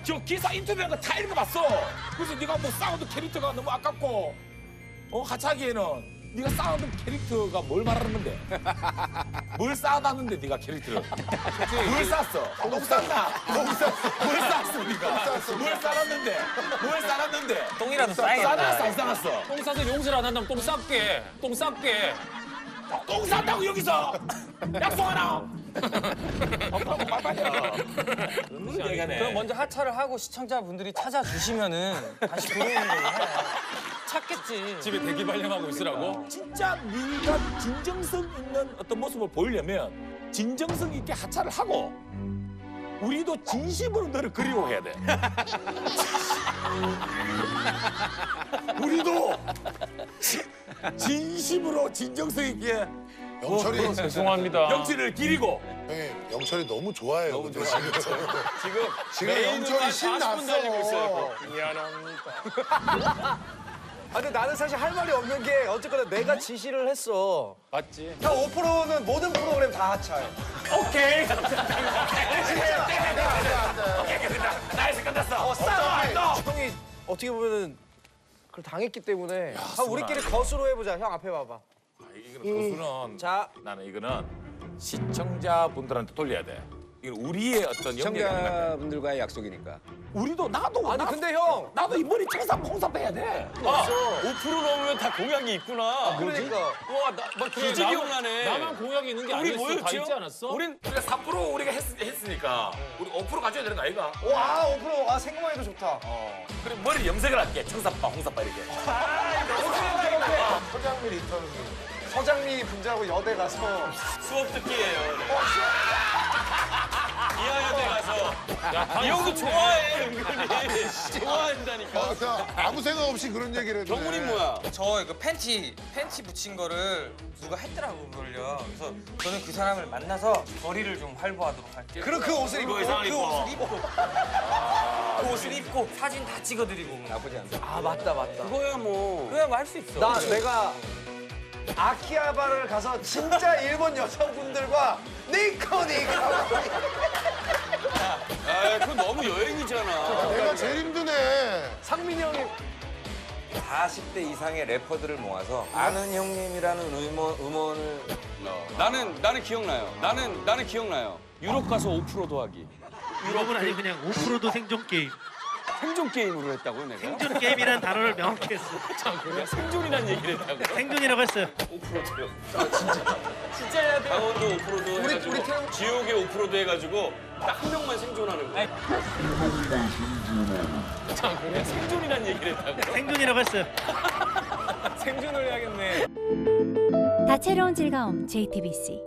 저 기사 인터뷰한 거 다 읽어봤어. 그래서 네가 뭐 사운드 캐릭터가 너무 아깝고 하차하기에는 네가 사운드 캐릭터가 뭘 말하는 건데? 뭘 쌓아놨는데 네가 캐릭터를? 뭘 쌌어? 똥 쌌나? 뭘 쌌어 네가? 뭘 쌓았는데? 뭘 쌓았는데? 똥이라도 쌓았어 싸야겠다. 안 쌓았어? 똥 싸서 용서를 안 한다면 똥 쌌게. 똥 쌌게. 똥 쌌다고 여기서 약속하나? 엄마하고 말빨이야. 그럼 먼저 하차를 하고 시청자분들이 찾아주시면은 다시 들어오는 걸로 해. 찾겠지. 집에 대기 발령하고 있으라고? 진짜 네가 진정성 있는 어떤 모습을 보이려면 진정성 있게 하차를 하고 우리도 진심으로 너를 그리워해야 돼. 우리도 진심으로 진정성 있게 영철이 죄송합니다. 영치를 기리고 형님, 영철이 너무 좋아해요. 너무 좋아요. 지금 메인으로 영철이 한 40분 달리고 있어요. 신났어. 미안합니다. 아, 근데 나는 사실 할 말이 없는 게 어쨌거나 내가 지시를 했어. 맞지? 형 5%는 모든 프로그램 다 하차해. 오케이. 나이스 끝났어. 형이 어떻게 보면은 그걸 당했기 때문에 우리끼리 거수로 해보자. 형 앞에 봐봐. 이거는 거수는 자, 나는 이거는 시청자분들한테 돌려야 돼. 이건 우리의 어떤 영역이 아닌 것 같아. 시청자분들과의 약속이니까. 우리도 나도 아니 근데 형 나도 이 머리 청산 홍사 빼야 돼. 5% 넘으면 다 공약이 있구나. 그러니까 와, 막 이제 기억나네. 나만 공약이 있는 게 우리 아니었어. 다 뭐였죠? 있지 않았어? 우린 우리가 4% 우리가 했으니까 우리 5% 가져야 되는 거 아이가? 와 5% 생각만 해도 좋다. 그래 머리 염색을 할게. 청사빠, 홍사빠 이렇게. 서장미 리턴. 서장미 분자하고 여대 가서 수업 듣기예요. 2학년대 가서. 이 형도 좋아해, 은근히. 좋아한다니까. 그냥 아무 생각 없이 그런 얘기를 해. 정훈이 뭐야? 저 그 팬티 붙인 거를 누가 했더라고 그걸요. 그래서 저는 그 사람을 만나서 거리를 좀 활보하도록 할게요. 그럼 그 옷을 입고 그 옷을 입고 사진 다 찍어드리고. 나쁘지 않다. 아 맞다. 그거야 뭐. 그냥 뭐 할 수 있어. 내가 아키하바를 가서 진짜 일본 여성분들과 니코. 아, 그거 너무 여행이잖아. 내가 제일 힘드네. 상민이 형이 40대 이상의 래퍼들을 모아서 아는 형님이라는 음원을 나는 기억나요. 나는 기억나요. 유럽 가서 5% 더하기. 유럽은 아니 그냥 5%도 생존 게임. 생존 게임으로 했다고요, 내가? 생존 게임이라는 단어를 명확히 했어. 그래? 생존이란 얘기를 했다고. 생존이라고 했어요. 5%요. 진짜 해야 돼. 강원도 5%도 해가지고 지옥의 5%도 해가지고 딱 한 명만 생존하는 거야. 그래? 생존이란 얘기를 했다고. 생존이라고 했어요. 생존을 해야겠네. 다채로운 즐거움 JTBC